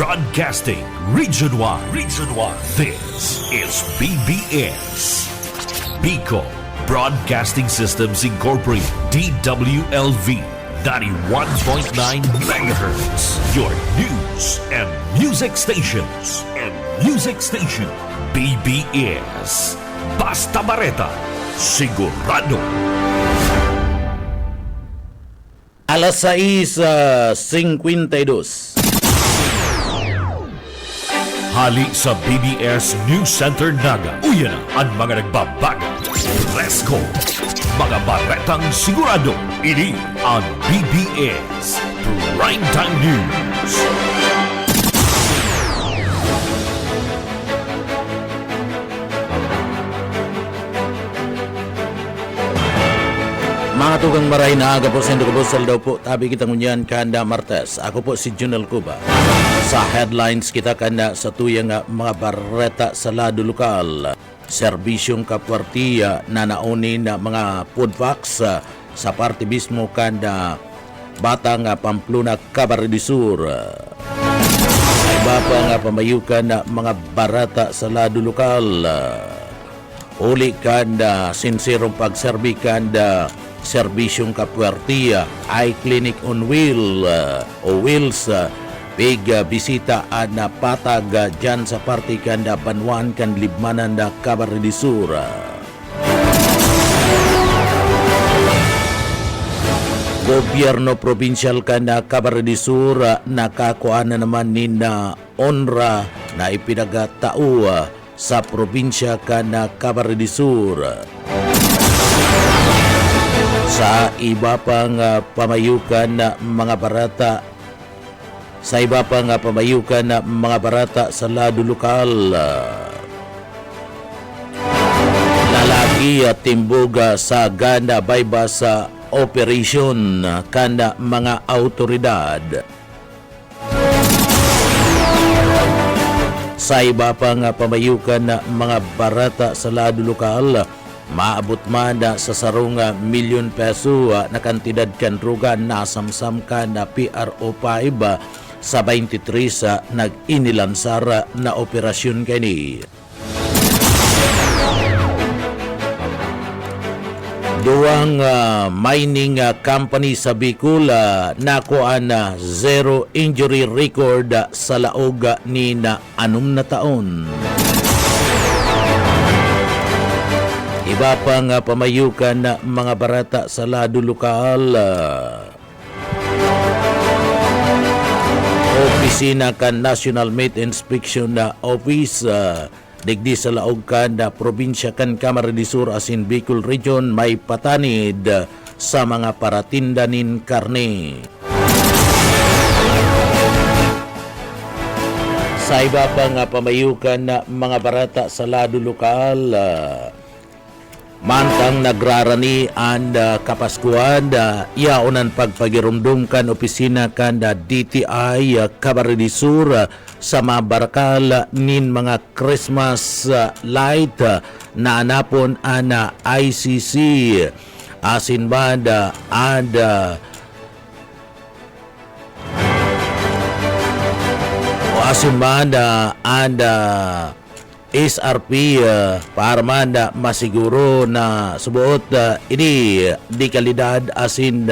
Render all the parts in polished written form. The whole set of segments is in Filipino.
Broadcasting Region 1. Region 1. This is BBS. Bicol Broadcasting Systems Incorporated. DWLV 91.9 MHz. Your news and music stations. BBS. Basta Bareta. Sigurado. Alas 6:52. Hali sa BBS News Center Naga. Uyan na ang mga nagbabago. Fresco. Mga baretang sigurado. Ini ang BBS Primetime News. Mga tugang maray na aga po sa Indocabusal daw po. Tabi kita ngunyan kanda Martes. Ako po si Junel Cuba. Sa headlines kita kanda sa tuyang mga bareta sa lado lokal. Serbisyong kapwartiya na nauni na mga food packs sa parte mismo kanda Batang Pamplona, Camarines Sur. Iba pa nga pamayukan na mga barata sa lado lokal. Uli kanda sinsirong pagserbi kanda serbisyong kapwartiya ay Clinic on Wheel o Wheels big bisita na patag dyan sa party kanda Banwan kan Libmanan da Camarines Sur. Gobyerno provincial kanda Camarines Sur nakakuha na naman ni na onra na ipinagatao sa probinsya kanda Camarines Sur. Sa iba pang pamayukan na mga barata sa lado lokal, lalaki at timbuga sa ganda bayba sa operasyon kanda mga autoridad. Sa iba pang pamayukan na mga barata sa lado lokal, maabot man sa sarong milyon peso na kantidad kan rugan na samsam ka na PRO 5 sa 23 nag-inilansar na operasyon kani. Duwang mining company sa Bicol nakuha na zero injury record sa laog ni na 6 na taon. Iba pang pamayukan na mga barata sa lado lokal. Opisina kan National Meat Inspection na Office digdi sa laog kan na probinsya kan Camarines Sur asin Bicol Region may patanid sa mga paratindanin karne. Sa iba pang pamayukan na mga barata sa lado lokal, mantang nagrarani ang kapaskuhan iaunan pagpagirumdum kan opisina kan DTI Camarines Sur sa mga barakal nin mga Christmas light na anapon ana ICC asin banda SRP para man masiguro na subuot ini di kalidad asin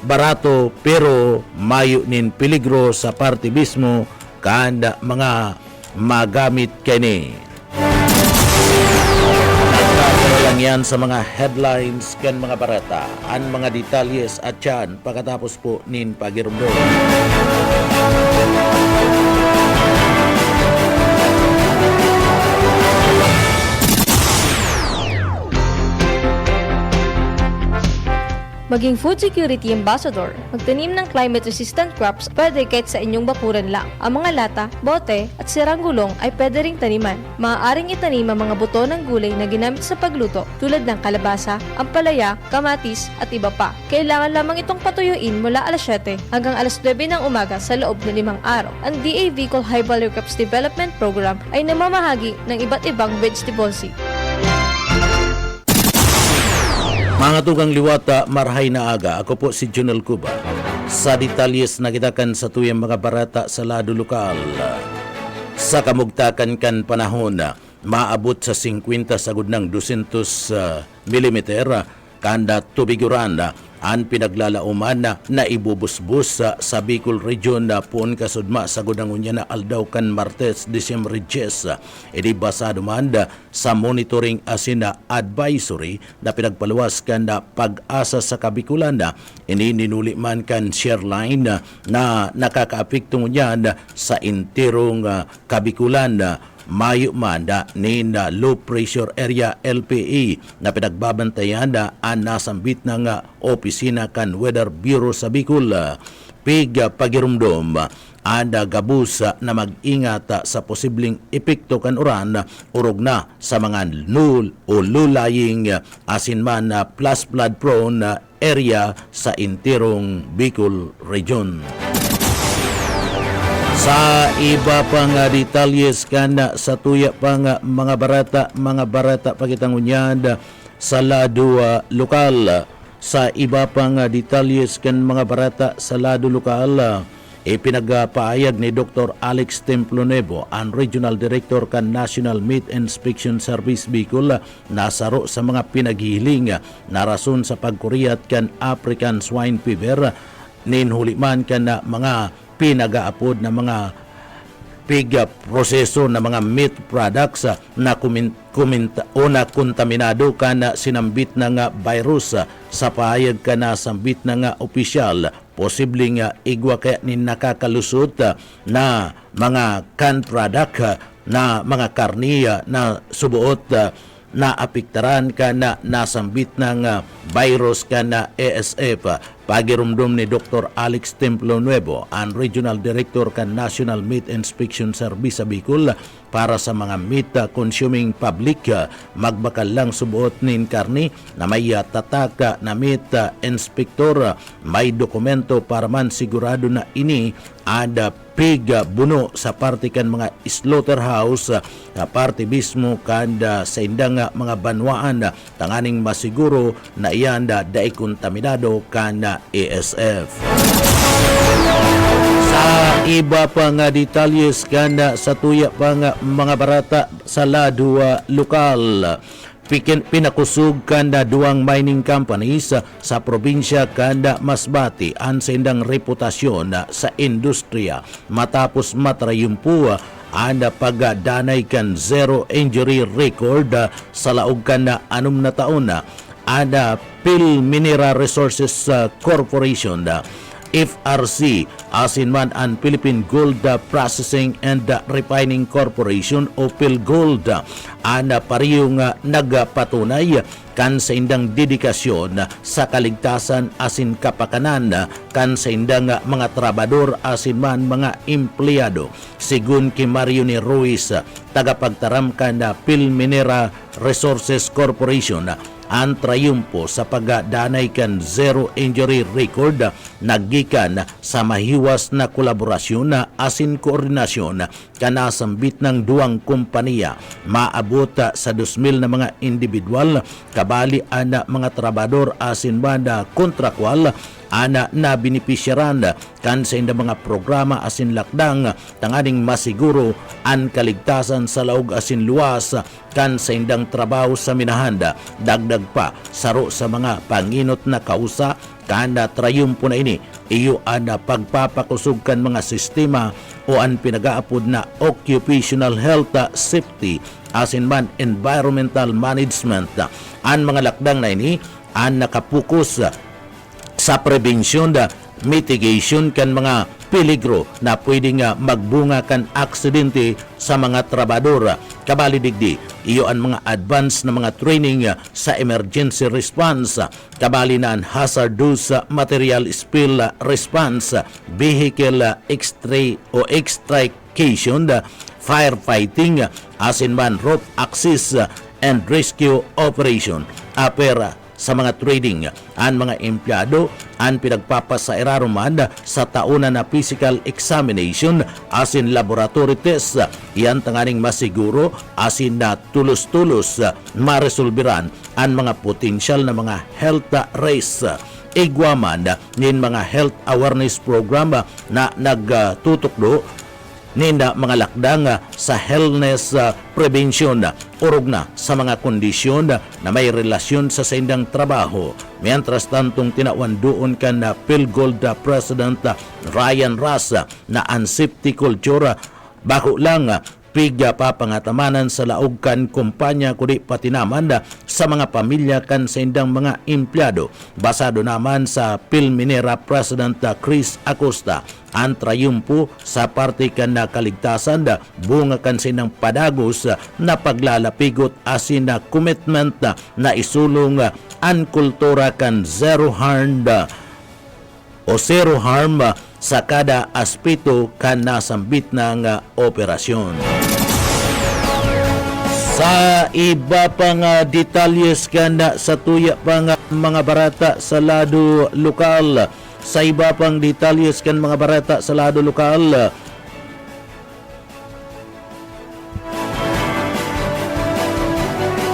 barato pero mayo nin peligro sa parte mismo kanda mga magamit kani. Nagkakaroon lang yan sa mga headlines kan mga barata ang mga detalyes at yan pagkatapos po nin pagirumdum. Maging food security ambassador, magtanim ng climate-resistant crops pwede kahit sa inyong bakuran lang. Ang mga lata, bote at sirang gulong ay pwede ring taniman. Maaaring itanim ang mga buto ng gulay na ginamit sa pagluto tulad ng kalabasa, ampalaya, kamatis at iba pa. Kailangan lamang itong patuyuin mula alas 7 hanggang alas 9 ng umaga sa loob ng 5 araw. Ang DA Bicol High Value Crops Development Program ay namamahagi ng iba't ibang vegetable seed. Mga tugang liwata, marhay na aga. Ako po si Junel Cuba. Sa detalyes na kitakan sa tuyang mga barata sa lado lokal. Sa kamugtakan kan panahon, maabot sa 50 sagud ng 200 mm kanda tubiguran ang pinaglalauman na ibubusbus sa Bicol Region na puon kasudma sa gudangunya na aldaw kan Martes, Disyembre 10. Ini basado man sa monitoring asin na advisory na pinagpaluwas kan na pag-asa sa Kabikulan. Ini ninuli man kan share line na nakakaapekto niyan sa intirong Kabikulan. Mayo man ni low pressure area LPE na pinagbabantayan ang nasambit ng opisina kan Weather Bureau sa Bicol. Pig pagirumdom ada gabus na mag-ingat sa posibleng epekto kan uran urog na sa mga null o low-lying asin man plus flood prone area sa intirong Bicol Region. Sa iba pang detalyes kan sa tuya pang mga barata pagitangunyan sa lado lokal. Sa iba pang detalyes kan mga barata sa lado lokal, ipinagpaayag ni Dr. Alex Templonevo, ang Regional Director kan National Meat Inspection Service Bicol, nasaro sa mga pinaghihiling na rason sa pagkuriyat kan African Swine Fever ninhuliman kan mga pinagaapod na mga proseso na mga meat products na kontaminado ka na sinambit na nga virus sa pahayag ka na sambit na nga opisyal. Posibleng igwa kaya ni nakakalusot na mga canned product na mga karniya na subuot na apiktaran ka na nasambit ng virus ka na ASF. Pagirumdum ni Dr. Alex Templonuevo, ang Regional Director kan National Meat Inspection Service sa Bicol, para sa mga meat consuming public, magbakal lang subuot nin karni na may tataka na meat inspector, may dokumento para man sigurado na ini ada pig buno sa parte kan mga slaughterhouse parte mismo kanda sa indang mga banwaan tanganing masiguro na iyan daay kontaminado kan ASF. Sa iba pang detalyes kan sa tuya pang mga barata sa lado lokal, pinakusog kanda duwang mining companies sa probinsya kanda Masbate ang sendang reputasyon sa industriya matapos matrayumpo ang pagdanay kan zero injury record sa laog kan 6 na taon ada Phil Mineral Resources Corporation, FRC, asin man ang Philippine Gold Processing and Refining Corporation o PhilGold, ana pariyong nagpatunay kan sa indang dedikasyon sa kaligtasan asin kapakanan kan sa indang mga trabador asin man mga empleyado. Sigun kay Mario ni Ruiz, tagapagtaram kan Phil Mineral Resources Corporation, ang trayumpo sa pagdanay kan zero injury record naggikan sa mahiwas na kolaborasyon na asin koordinasyon kanasambit ng duwang kompanya. Maabot sa 2,000 na mga individual kabali ana mga trabador asin banda kontrakwal ana na benepisyaran kan sa inda mga programa asin lakdang tanganing masiguro ang kaligtasan sa laog asin luwas kan sa indang trabaho sa minahanda. Dagdag pa saro sa mga panginot na kausa kana trayumpo na ini iyo ana pagpapakusog kan mga sistema o ang pinagaapod na occupational health safety asin man environmental management. Ang mga lakdang na ini ang nakapukus sa prevention da mitigation kan mga peligro na pwedeng magbunga kan aksidente sa mga trabador. Kabali digdi, iyo ang mga advance na mga training sa emergency response, kabali na ang hazardous material spill response, vehicle extrication, firefighting, asin man rope access and rescue operation. Apera sa mga trading, ang mga empleyado ang pinagpapasairaruman sa tauna na physical examination asin laboratory test. Iyan tanganing masiguro asin na tulos-tulos maresolbiran ang mga potensyal na mga health risk. igwaman nin mga health awareness program na nagtutok do ninda mga lakdang sa wellness prevention urog na sa mga kondisyon na may relasyon sa indang trabaho. Mientras tantong tinawan doon kan Phil Gold President Ryan Ross na unsafety culture bako lang piga papangatamanan sa laog kan kumpanya kundi pati naman sa mga pamilya kan sa indang mga empleyado. Basado naman sa Pilminera President Chris Acosta, ang trayumpo sa parte kan na kaligtasan bunga kan sinang padagos na paglalapigot asin na commitment na isulong ang kultura kan zero harm sa kada aspeto kan nasambit ng operasyon. Sa iba pang detalyes kan sa tuya pang mga barata sa lado lokal, sa iba pang detalyes kan mga barata sa lado lokal,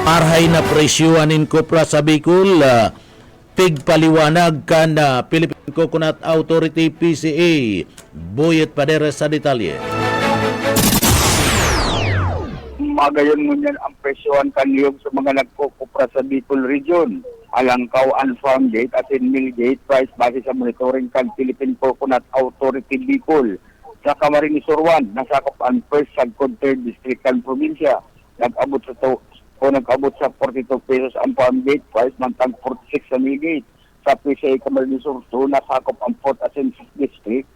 parhay na presyuanin Kopra sa Bicol, pigpaliwanag kan Philippine Coconut Authority PCA. Boyet Padera sa detalye. Magayon mo niyan ang presyohan kaniyog sa mga nagkukupra sa Bicol Region. Alangkaw and farm gate at in mill gate price base sa monitoring kan Philippine Coconut Authority Bicol. Sa Camarines Sur 1, nasakop ang first Sagcod 3rd District kan probinsya. Nag-abot sa 42 pesos ang farm gate price, mantang 46 sa mill gate. Sa PCA Camarines Sur 2, nasakop ang 4th and 5th District,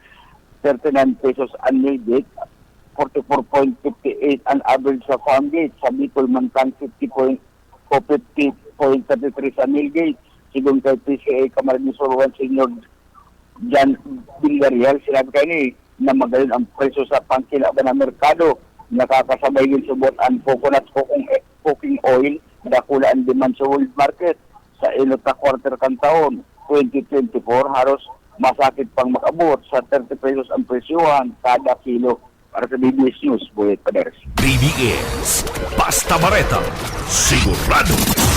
39 pesos ang mill gate, 44.58 ang average sa farm gate. Sa Bicol mantang 50.33 sa mill gate. Sigung kay PCA Camarines Sur 1 Senior John Villarreal, sinabi kayo ni na magayon ang presyo sa pangkilaban ng merkado. Nakakasabay din subot ang coconut cooking oil, dakula ang demand sa world market. Sa ilot na quarter kan taon 2024, halos masakit pang makabot sa 30 pesos ang presyuhan kada kilo. Para sa BBS News, Boyet Paderes. BBS, Basta Bareta, sigurado.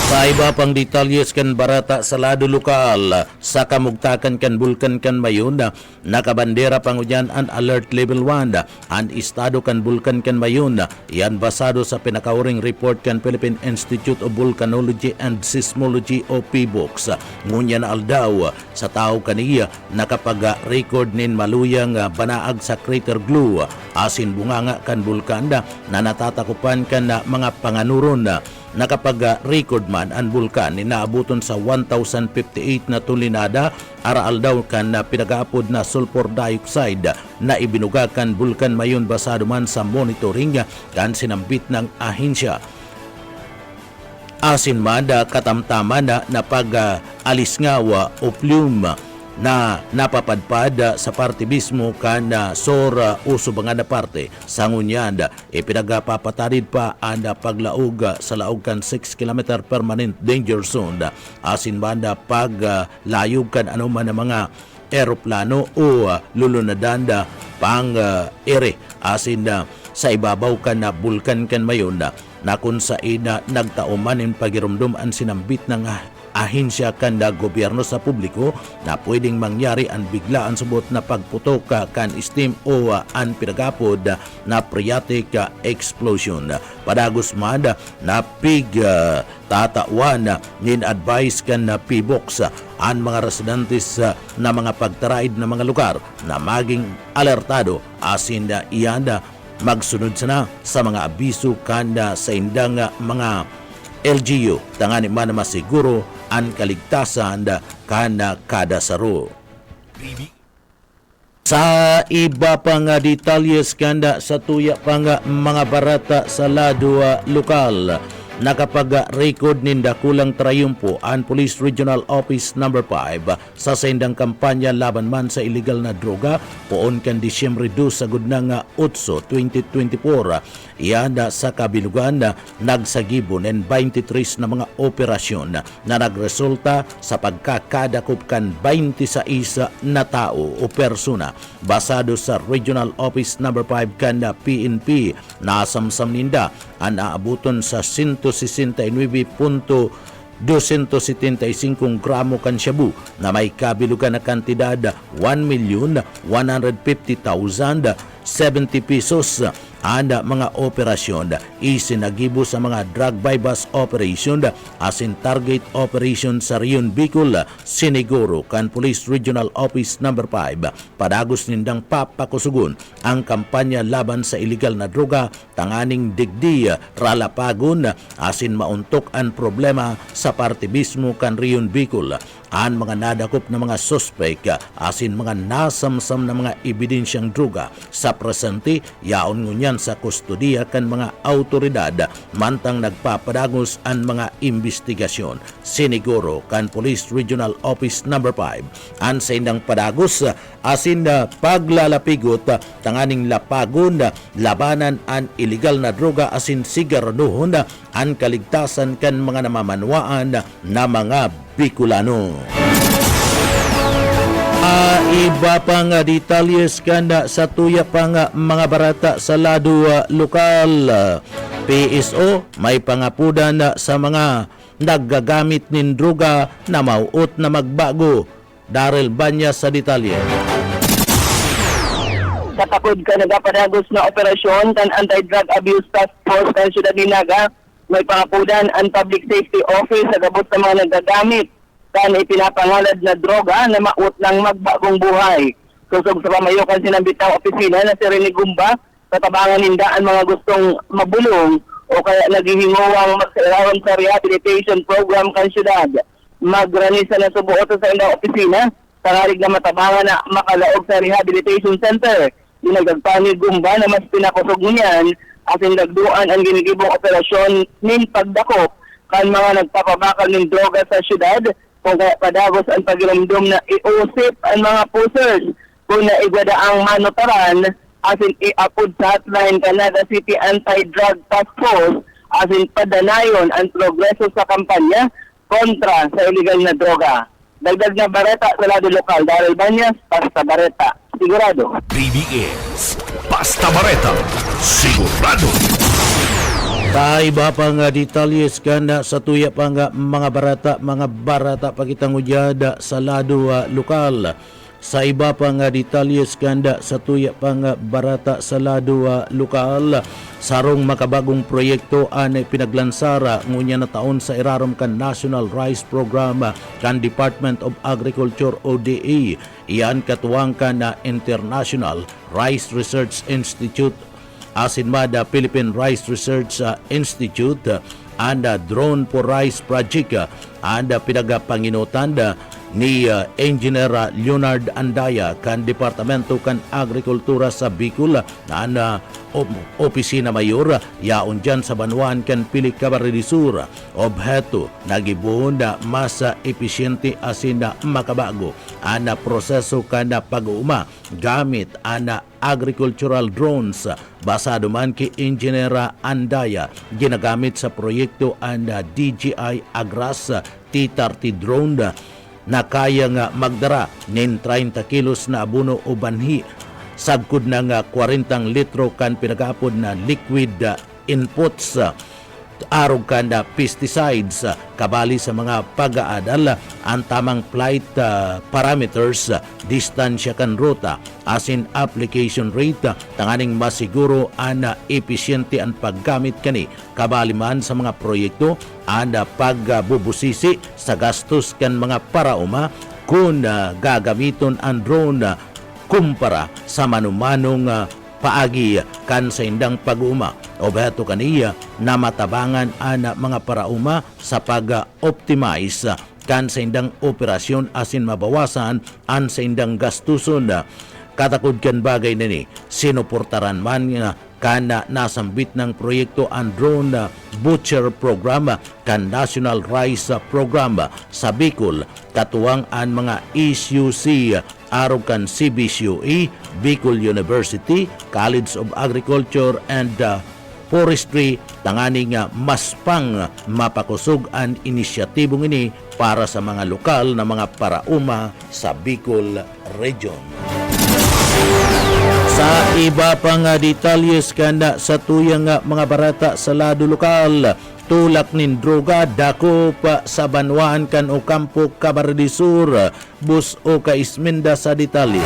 Sa iba pang detalyes kan barata sa lado lokal, sa kamugtakan kan bulkan kan mayon, nakabandera pangudyan ang alert level 1, ang estado kan bulkan kan mayon, yan basado sa pinakauring report kan Philippine Institute of Volcanology and Seismology o PBOX. Ngunyan aldaw sa tao kaniya nakapag-record nin maluyang banaag sa crater glue, asin bunganga kan bulkan na natatakupan kan mga panganuron nakapag-record man ang bulkan ni naabuton sa 1,058 na tulinada araal daw kan pinag-aapod na sulfur dioxide na ibinugakan bulkan mayon basado man sa monitoring kan sinambit ng ahensya. Asin man katamtaman na pag-alis ngawa o plume na napapadpad sa parte mismo kan sora uso bangada parte sa ngunyan ipinagpapatarid pa ang paglaog sa laog kan 6 km permanent danger zone asin banda pag layog kan anuman ng mga eroplano o lulunadan pang ere asin sa ibabaw kan na bulkan kan mayon na kung sa ina nagtauman in pagirumdum ang sinambit ng ahensya kanda gobyerno sa publiko na pwedeng mangyari ang biglaan subot na pagputok kan steam o ang pinagapod na phreatic explosion. Padagos man na tatawan nin advice kan na PBOX ang mga residentes na mga pagtaraid na mga lugar na maging alertado asin iyan magsunod sana sa mga abiso kanda sa indang mga LGU tangani man masiguro ang kaligtasan kana kada saro. Sa iba pang detalyes kanda sa tuya pang mga barata sa lado lokal, nakapag-record ninda kulang trayumpo ang Police Regional Office No. 5 sa sendang kampanya laban man sa illegal na droga poon kan Disyembre 2 sa gudnang 8, 2024. Iyan sa kabilugan nagsagibon ng 23 na mga operasyon na nagresulta sa pagkakadakop kan 26 na tao o persona. Basado sa Regional Office No. 5 kan PNP, nasamsam ninda ang aabuton sa 169.3 275 gramo kan shabu na may kabilugan na kantidad 1,150,070 pesos. Anda mga operasyon isinagibo sa mga drug bypass operation asin target operation sa Rion Bicol, siniguro kan Police Regional Office No. 5 padagos nindang papakusugon ang kampanya laban sa illegal na droga tanganing digdi ralapagon asin mauntok ang problema sa partibismo kan Rion Bicol. Ang mga nadakop na mga suspek asin mga nasamsam na mga ebidensyang droga sa presente yaon ngunyan sa kustodiya kan mga autoridad mantang nagpapadagos ang mga investigasyon. Siniguro kan Police Regional Office No. 5 ang sa indang padagos asin paglalapigot tanganing lapagon labanan ang illegal na droga asin sigaraduhon ang kaligtasan kan mga namamanwaan na mga Bicolano. Iba pa nga detalyes kanda sa tuya pa nga mga barata sa lado lokal. PSO may pangapudan sa mga naggagamit nin droga na mauot na magbago. Daryl Banya sa detalye. Katakod ka nagapadagos na operasyon kan Anti-Drug Abuse Task Force kan Syudad Dinaga, may pangapudan ang Public Safety Office sa gabot sa mga nagagamit kan ipinapangalad na droga na maut ng magbagong buhay. Kusog sa pamayo kan sinambitang opisina na si Rene Gumba, katabangan ninda ang mga gustong mabulong o kaya naghihingowang magsarawang sa rehabilitation program kan syudad. Magranisa na subuot sa ilang opisina, tangarig na matabangan na makalaog sa rehabilitation center. Dinagagpani Gumba na mas pinakusog niyan asin nagduan ang ginigibong operasyon nin pagdakop kan mga nagpapabakal ng droga sa syudad kung kaya padagos ang pagiramdom na iusip ang mga pusers kung naigwada ang manotaran asin iapod sa hotline Canada City Anti-Drug Task Force asin padanayon ang progreso sa kampanya kontra sa illegal na droga. Dagdag na bareta sa lado lokal. Daryl Banyas, Basta Bareta. Sigurado. BBS Basta Bareta, sigurado. Iba pa nga detalyes kanda sa tuya pa nga mga barata pakitang udyada sa lado lokal. Sa iba pa nga detalyes kanda sa tuya pa nga barata sa lado lokal, sarong makabagong proyekto anay pinaglansara ngunya na taon sa irarom kan National Rice Program kan Department of Agriculture ODA. Iyan katuwang kan na International Rice Research Institute asin mada Philippine Rice Research Institute and Drone for Rice Project and pinagapanginutan ni Engineer Leonard Andaya kan Departamento kan Agrikultura sa Bicol na Opisina Mayor yaon dyan sa Banwan kan Pili Camarines Sur. Obheto nagibuon na mas episyente asin na makabago ana proseso kan pag-uuma gamit ana agricultural drones basado man kay Engineer Andaya ginagamit sa proyekto ana DJI Agras T-30 drone na kaya nga magdara nin 30 kilos na abono o banhi sagkod na nga 40 litro kan pinagapod na liquid inputs arog kan na pesticides kabali sa mga pag-aadal ang tamang flight parameters distansya kan ruta asin application rate tanganing masiguro ana episyente ang paggamit kani kabali man sa mga proyekto ana pagbubusisi sa gastos kan mga parauma kung gagamiton ang drone kumpara sa manumanong paagi kan sa indang pag-uuma. Obeto kaniya na matabangan ana mga parauma sa pag-optimize kan sa indang operasyon asin mabawasan an sa indang gastuson. Katakod kan bagay na ni sinuportaran man kana nasambit ng proyekto ang drone butcher program kan National Rice Program sa Bicol katuwang ang mga ECUC arog kan CBCUE, Bicol University, College of Agriculture and Forestry tanganing mas pang mapakusog ang inisyatibong ini para sa mga lokal na mga parauma sa Bicol Region. Sa iba pang detalyes kanda sa tuyang mga barata sa lado lokal, tulak nin droga dako pa sa Banwaan kan o Kampo Camarines Sur. Bus o Kaisminda sa detalye.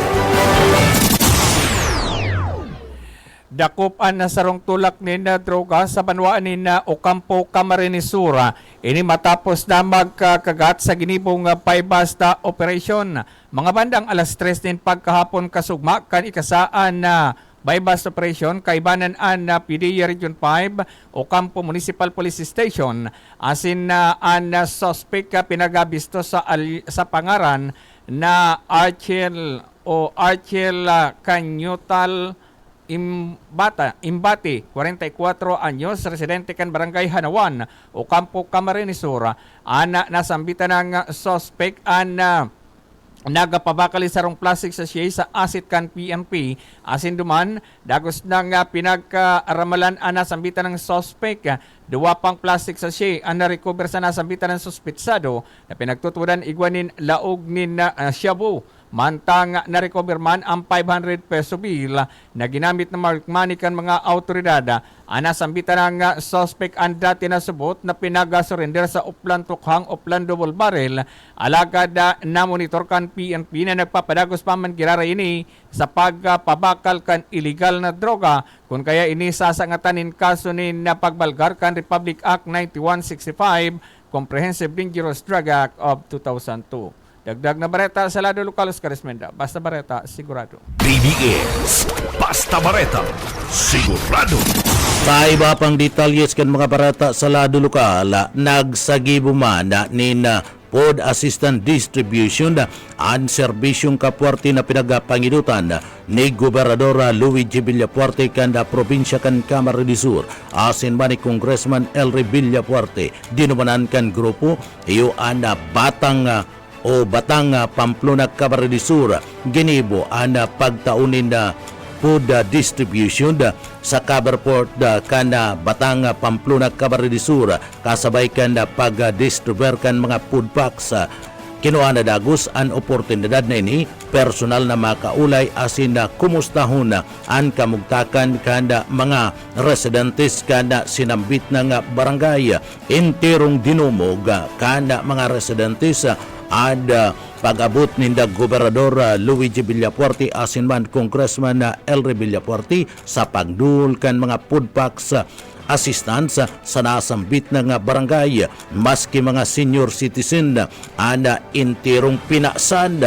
Dakupan na sarong tulak ni na droga sa banwaan ni na Ocampo Camarines Sur. Ini matapos na magkakagat sa ginibong paibasta operation. Mga bandang alas 3 din pagkahapon kasugma kan ikasaan na bypass operation kaibanan na PDEA Region 5 Ocampo Municipal Police Station asin na an suspect pinagabisto sa pangaran na Archel Kanyutal Imbati, 44 anyos, residente kan Barangay Hanawan, Ocampo Camarines Sur. Ana nasambitan ng suspect nagapabakali sarong plastic sachet sa asit kan PNP. Asin duman, dagos nang pinagkaaramalan nasambitan ng suspect. Dua pang plastic sachet ang na-recover sa nasambitan ng suspitsado na pinagtutudan igwanin laog nin shabu. Mantang na-recover man ang 500 peso bill na ginamit na mark money kan mga autoridad. Nasambitan ng suspect ang dati na subot na pinag-surrender sa Uplan Tukhang, Uplan Double Barrel. Alagad na monitor kan PNP na nagpapadagos pa man girara ini sa pagpabakal kan illegal na droga. Kung kaya ini sasangatanin kaso ni na pagbalgar kan Republic Act 9165, Comprehensive Dangerous Drug Act of 2002. Dagdag na bareta sa lado lokal sa Karismenda. Basta bareta, sigurado. BBS Basta Bareta, sigurado. Sa iba pang detalyes kan mga barata sa lado lokal, nagsagibo man ni Food Assistant Distribution ang serbisyong kapuarte na pinagapanginutan ni Gobernador Luigi Villapuerte kanda probinsya kan Camarines Sur. Asin man ni Congressman Elry Villapuerte, dinumanan kan grupo iyo Batang Pamplona Camarines Sur ginibo ang pagtaunin na food distribution sa Coverport kana Batang Pamplona Camarines Sur kasabay kan pag-distribuer kan mga food packs. Kinuha na dagos ang oportunidad na ini personal na makaulay asin na kumustahon ang kamugtakan kanda mga residentes kanda sinambit na nga barangay. Intirong dinumog kanda mga residentes at pag-abot ninda Gobernador Luigi Villapuerte asin man Congressman Elry Villapuerte sa pagdul kan mga food packs assistance sa nasambit na nga barangay maski mga senior citizen ana intirong pinaksan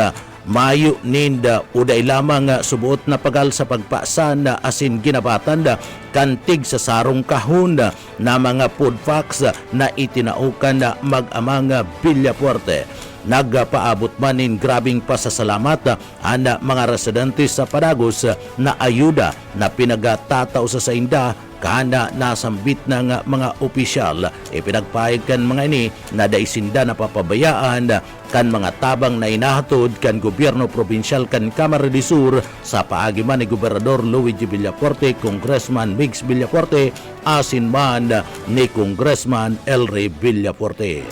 mayo ninda uday lamang subuot na pagal sa pagpasan asin ginabatan kantig sa sarong kahon na mga food packs na itinaukan mag-amang Villapuerte. Nagpaabot man nin grabing pasasalamat ang mga residente sa Padagos na ayuda na pinagatataw sa inda kana nasambit ng mga opisyal. Ipinagpahig kan mga ini na daisinda na papabayaan kan mga tabang na inahatod kan gobyerno probinsyal kan Camarines Sur sa paagiman ni Gobernador Luigi Villapuerte, Congressman Migs Villapuerte, asin man ni Congressman Elry Villapuerte.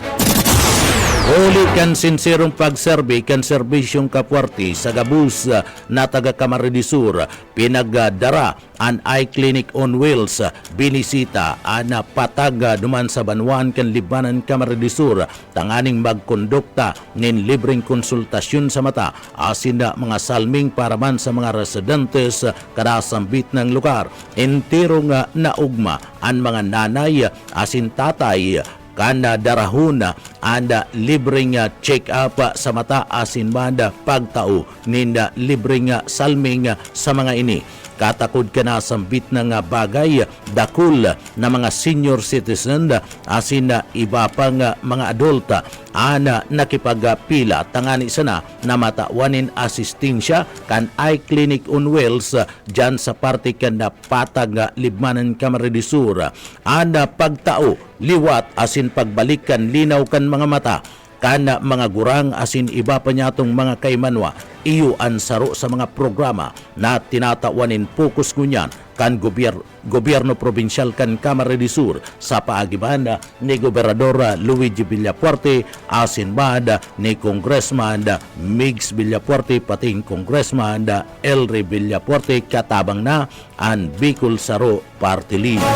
Huli kan sinserong pagserbi kan serbisyong kapuarte sa gabus na taga Camarines Sur pinagdara an eye clinic on wheels binisita ana patag duman sa Banwaan kan Libanan Camarines Sur tanganing magkondukta nin libreng konsultasyon sa mata asin na mga salming para man sa mga residentes kadasambit ng lugar. Entirong naugma ang mga nanay asin tatay kana darahuna anda libreng check-up sa mata asin banda pagtao ninda libreng salming sa mga ini. Katakod ka na sambit ng bagay dakul na mga senior citizen asin na iba pang mga adulta ana nakipagpila tangani sana na matawanin asistensya kan eye clinic on wheels dyan sa parte kan na patag Libmanan Camarines Sur. Ana pagtao liwat asin pagbalikan linaw kan mga mata kana mga gurang asin iba pa nyatong mga kaymanwa iyo ang saro sa mga programa na tinatawanin pokus ngunyan kan gobyerno probinsyal kan Camarines Sur sa paagiban ni Gobernador Luigi Villapuerte asin banda ni Congressman Migs Villapuerte pating Congressman Elry Villapuerte katabang na ang Bicol Saro Party List.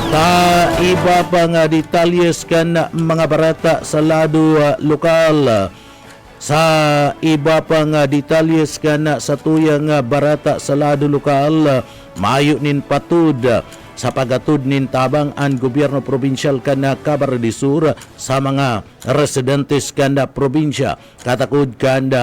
Ta iba pa nga detalyes kan mga barata sa lado lokal. Sa iba pa nga detalyes kan sa tuyang barata sa lado lokal, mayo nin patud sa pagatud nin tabang ang gobyerno probinsyal kan Camarines Sur sa mga residentes kan probinsya. Katakod kan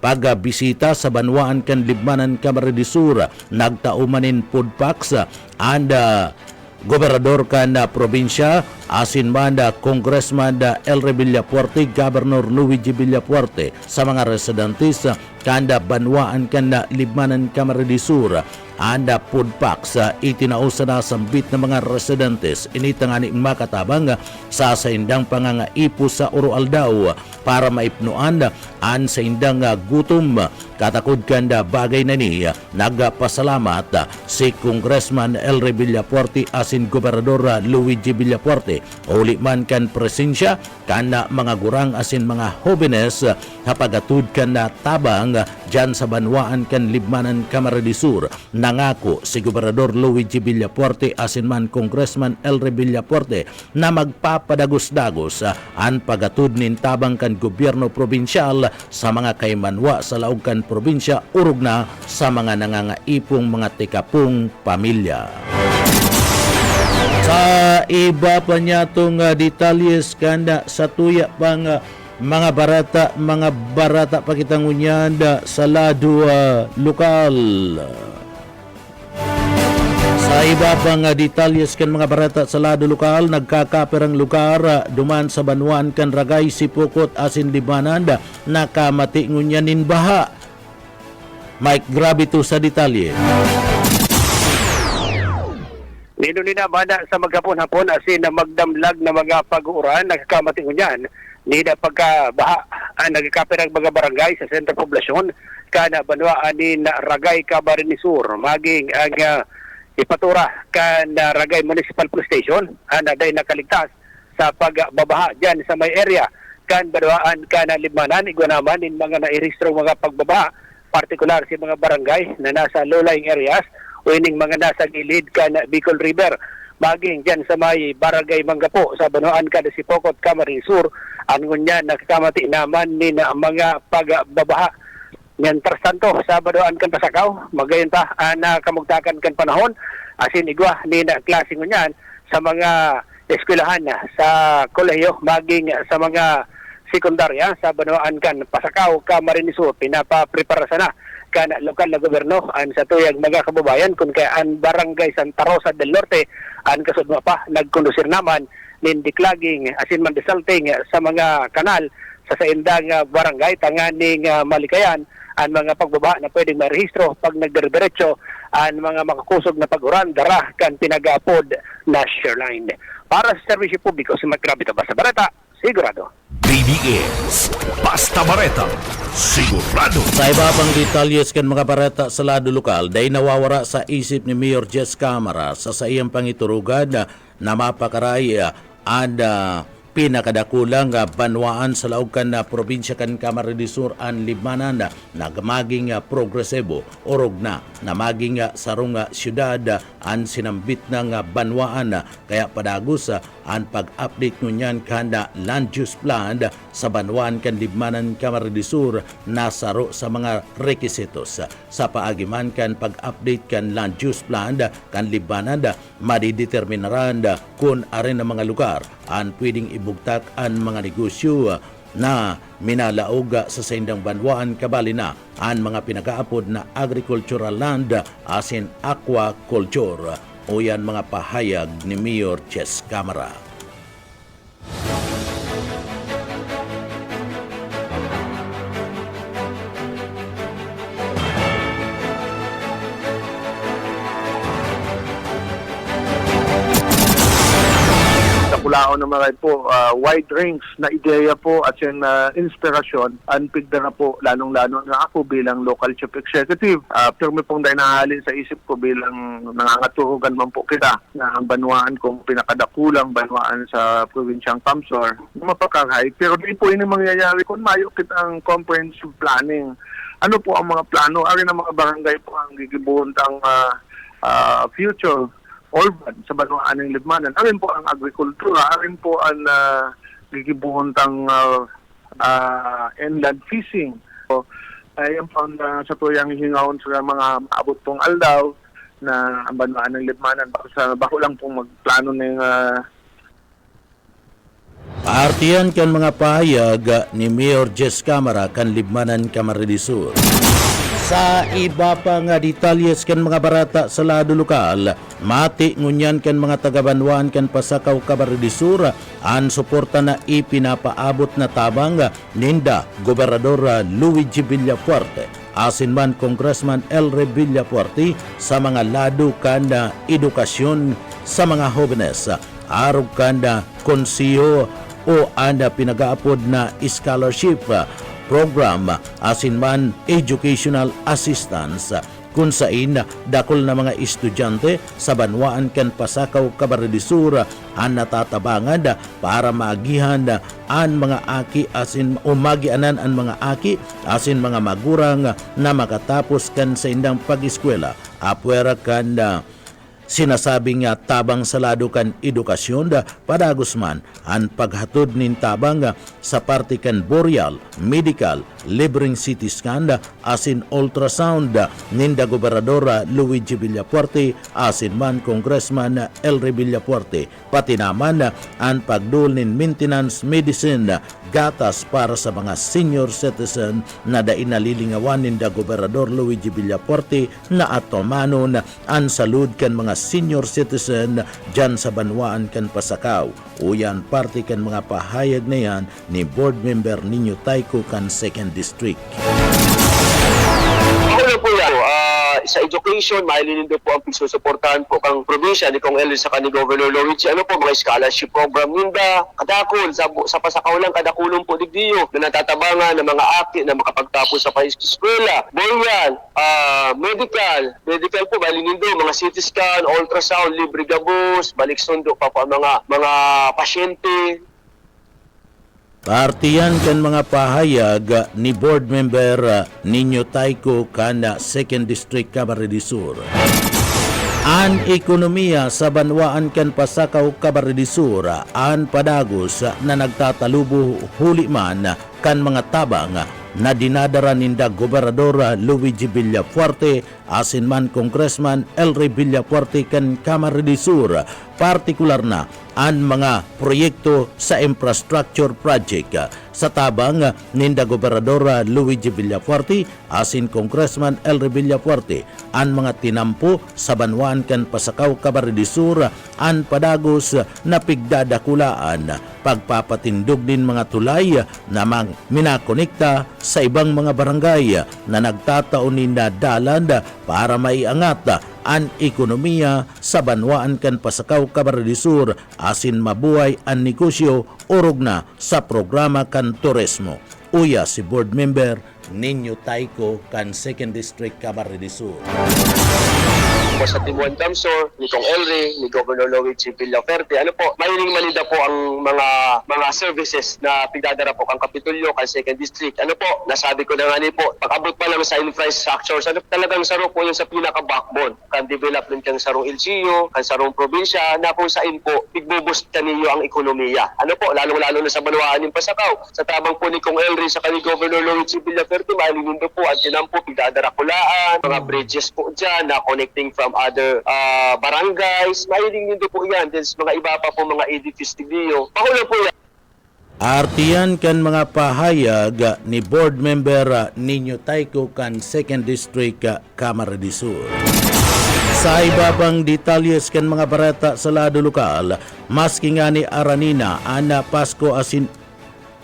pagbisita sa banwaan kan Libmanan Camarines Sur, nagtaumanin pudpaks anda Gobernador kan probinsya, asin man Congressman Elre Villapuerte, Governor Luigi Villapuerte sa mga residentes kanda banwaan kan Libmanan Camarines Sur. Anda pudpak sa itinausa na sambit ng mga residentes initangani makatabang sa indang pangangaipo sa Oroaldaw para maipnuan an sa indang gutom. Katakod kanda bagay na ni nagpasalamat si Congressman Elre Villapuerte asin Gobernador Luigi Villapuerte uli man kan presensya kan mga gurang asin mga jóvenes hapagatud kan tabang dyan sa banwaan kan Libmanan Camarines Sur. Nangako si Gobernador Luigi Villapuerte asin man Congressman Elre Villapuerte na magpapadagos-dagos ang pagatud nin tabang kan gobyerno probinsyal sa mga kaymanwa sa laog kan probinsya urog na sa mga nangangaipong mga tikapong pamilya. Sa iba pa niya itong detalyes kanda sa tuya pang mga barata pakitangunyan sa lado lokal. Sa iba pang detalyes kan mga barata sa lado lokal, nagkakaperang lugar duman sa banwaan kan Ragay, Sipokot, asin Libmanan nakamati ngunyanin baha. Mike, grabe to sa detalye. Nino nina bana sa maghapon-hapon asin na magdamlag na mga pag-uuran nagkamati ngunyan nida pagkabaha ang nagkakaperang mga barangay sa sentro poblasyon kana banwaan ni Ragay, Camarines Sur maging ang ipatura kan Ragay Municipal Police Station ang day nakaligtas sa pagbabaha dyan sa may area kan banwaan kan Libmanan igwanaman in mga nairehistro mga pagbabaha partikular sa mga barangay na nasa low-lying areas o ining mga nasa gilid kan Bicol River maging dyan sa may barangay Manggapo sa banwaan kan Sipokot, Camarines Sur angon niya nakakamati naman ni na mga pagbabaha. Mientras tanto, sa banwaan kan Pasakaw, magayon pa na kamugtakan kan panahon, asin igwa ni na klase ngunyan sa mga eskwelahan sa kolehiyo, maging sa mga sekundarya sa banwaan kan Pasakaw, Camarines Sur, pinapaprepara sana kan lokal na gobyerno an sa tuyang mga kababayan kung kaya an barangay Santa Rosa del Norte an kasudma pa nagkondusir naman nin diklaging asin man desalting sa mga kanal sa saindang barangay tanganing malikayan ang mga pagbaba na pwedeng marehistro pag nagdiretso ang mga makakusog na pag-uran dara kan pinag-apod na shoreline. Para sa serbisyo publiko si Magkrabito Basta Barata, sigurado. BBS Basta Bareta, sigurado. Sa iba pang detalyes kan mga barata sa lado lokal, day nawawara sa isip ni Mayor Jess Camara sa iyang pangiturugan na mapakaray ada pinakadakulang banwaan sa laog kan probinsya kan Camarines Sur an Libmanan na maging progresibo orog na maging sarong syudad an sinambit ng banwaan kaya padagos an pag-update ngunyan kanda land use plan sa banwaan kan Libmanan Camarines Sur na saro sa mga requisitos sa paagiman kan pag-update kan land use plan kan Libmanan madideterminaran kung arin ang mga lugar an pwedeng ibugtak ang mga negosyo na minalaog sa saindang banwaan kabali na ang mga pinakaapod na agricultural land asin aquaculture o yan mga pahayag ni Mayor Jess Camara. Kulaon naman rin po, wide range na ideya po at yung inspirasyon ang pigda na po lalong-lalo na ako bilang local chief executive. After may pong dahil nahalin sa isip ko bilang nangangatuhugan man po kita na ang banwaan kong pinakadakulang banwaan sa probinsyang Kamsor na mapakanghay. Pero di po ini mangyayari kung mayo kitang comprehensive planning. Ano po ang mga plano? Ari ng mga barangay po ang gigibuntang future urban sa Banwaan ng Libmanan. Arin po ang agrikultura, arin po ang gigibuhontang inland fishing. So, ayan po ang sa tuyang hingawon sa mga maabot pong aldaw na ang Banwaan ng Libmanan bako lang pong magplano ng Paartiyan kan mga pahayag ni Mayor Jess Camara kan Libmanan Camarines Sur. Sa iba pa nga detalyes kan mga barata sa lado lokal, mati ngunyan kan mga taga-Banwaan kan Pasakaw Camarines Sur ang suporta na ipinapaabot na tabang ninda Gobernador Luigi Villafuerte asin man Congressman Elre Villafuerte sa mga lado kan edukasyon sa mga jóvenes arog kan konsiyo o anda pinagaapod na scholarship program asin man educational assistance kung sain dakol na mga estudyante sa Banwaan kan Pasakaw Camarines Sur ang natatabangan para maagihan ang mga aki asin o magianan ang mga aki asin mga magurang na makatapos kan sa indang pag-eskwela apwera kan sinasabing tabang salado kan edukasyon padagos man ang paghatod nin tabang sa parte kan boreal, medical, libreng CT scan asin ultrasound ninda Gobernador Luigi Villafuerte asin man Congressman Elre Villafuerte pati naman ang pagdul nin maintenance medicine gatas para sa mga senior citizen na dainalilingawan ninda Gobernador Luigi Villafuerte na atomanon ang salud kan mga senior citizen dyan sa Banwaan kan Pasakaw. Uyan parte kan mga pahayag na yan ni board member Ninyo Taiko kan 2nd District. Ano po yan? Sa education, mahalinin po ang pisusuportahan po kang probinsya ni Kong Elry sa kanil Governor Luigi. Ano po, mga scholarship program ninda, kadakol, sa Pasakaw lang, kadakulong po digdiyo na natatabangan ng mga aki na makapagtapos sa eskwela. Boyan, medical po, mahalinin do, mga CT scan, ultrasound, libre gabos, balik sundo pa po ang mga pasyente. Partiyan kan mga pahayag ni board member Ninyo Taiko kan 2nd District Camarines Sur. An ekonomiya sa Banwaan kan Pasakaw Camarines Sur an padagos na nagtatalubo huli man kan mga tabang na dinadara ninda Gobernador Luigi Villafuerte asin man Congressman Elre Villafuerte kan Camarines Sur, partikular na ang mga proyekto sa infrastructure project sa tabang ninda Gobernador Luigi Villafuerte asin Congressman Elre Villafuerte ang mga tinampo sa Banwaan kan Pasakaw Camarines Sur ang padagos na pigdadakulaan pagpapatindog din mga tulay na minakonekta sa ibang mga barangay na nagtataon ninda dalan para maiangat ang ekonomiya sa Banwaan kan Pasakaw Camarines Sur asin mabuhay ang negosyo urog na sa programa kan turismo. Uya si board member Ninyo Taiko kan 2nd District Camarines Sur. Po sa Timuan Damsor, ni Kong Elry, ni Governor Luigi Villafuerte. Ano po, mahiling-malinda po ang mga services na pigdadara po kang Kapitolyo, kang 2nd District. Ano po, nasabi ko na nga po, pag-abot pa lang sa infrastructure, ano talagang saro po yung sa pinaka-backbone. Kan development kang sarong LGU, kan sarong probinsya, na kung saan po, igbuboost ka ninyo ang ekonomiya. Ano po, lalong-lalo na sa Banwaan ng Pasakaw. Sa tabang po ni Kong Elry, sa kanil Governor Luigi Villafuerte, mahiling-malinda po at yun po, pigdadara kulaan, mga bridges po dyan, na connecting from other barangays. Mahiling nyo po yan. Then mga iba pa po mga edifice tigniyo. Pakulang po yan. Artiyan kan mga pahayag ni board member Ninyo Taiko kan 2nd District Camarines Sur. Sa ibabang detalyes kan mga barata sa lado lokal, maski nga ni Aranina, ana Pasko asin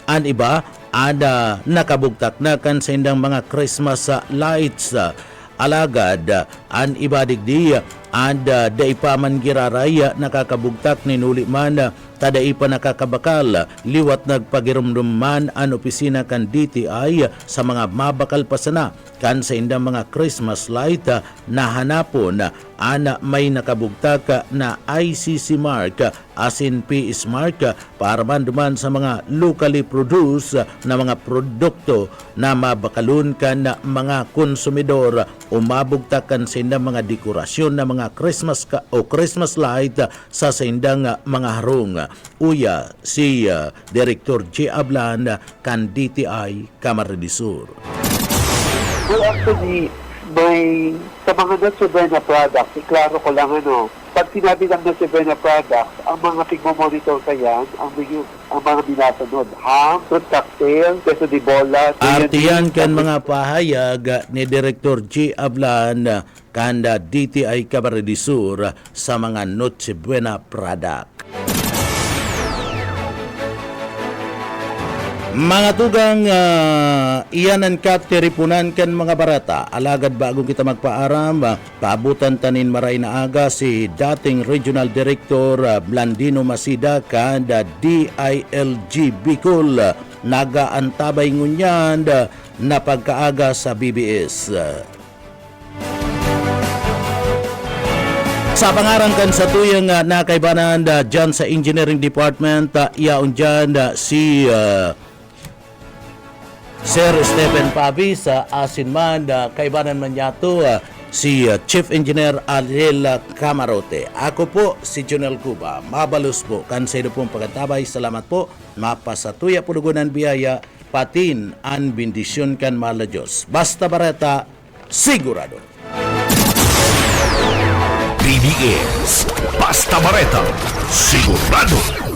an iba, ada nakabugtak na kan sa indang mga Christmas lights alagad an ibadigdi and daipaman giraraya nakakabugtak ni nuli man tadai pa nakakabakal liwat nagpagirumduman an opisina kan DTI sa mga mabakal pasana kan sa indang mga Christmas light na hanapon ana may nakabugtak na ICC mark asin PS mark para man duman sa mga locally produced na mga produkto na mabakalun kan mga konsumidor o mabugtakan sa indang mga dekorasyon na mga mga Christmas light sa saindang mga harong. Uya si Director J. Ablan kan DTI Camarines Sur. Well, actually, sa mga Noche-Buena products, iklaro ko lang pag sinabi ng Noche-Buena products, ang mga tigmo-monitor ka yan, ang mga binasunod, ham, fruit cocktail, queso de bola. Artiyan kan mga pahayag ni Director J. Ablan kanda DTI Camarines Sur sa mga Noche Buena product. Mga tugang iyanan kat teripunan kan mga barata. Alagad bago kita magpaaram, paabutan tanin maray na aga si dating Regional Director Blandino Masida kanda DILG Bicol nagaantabay ngunyan na pagkaaga sa BBS. Sa pangarang kan sa tuyang nakaibanan dyan sa Engineering Department, iyaon dyan si Sir Stephen Pavi sa asinman kaibanan man yato si Chief Engineer Ariel Camarote. Ako po si Junel Cuba. Mabalos po kan sa ino pong pagkatabay. Salamat po. Mapasatuya pulugunan biyaya patin an bendisyon kan mala Diyos. Basta barata, sigurado. BBS Basta Bareta, sigurado.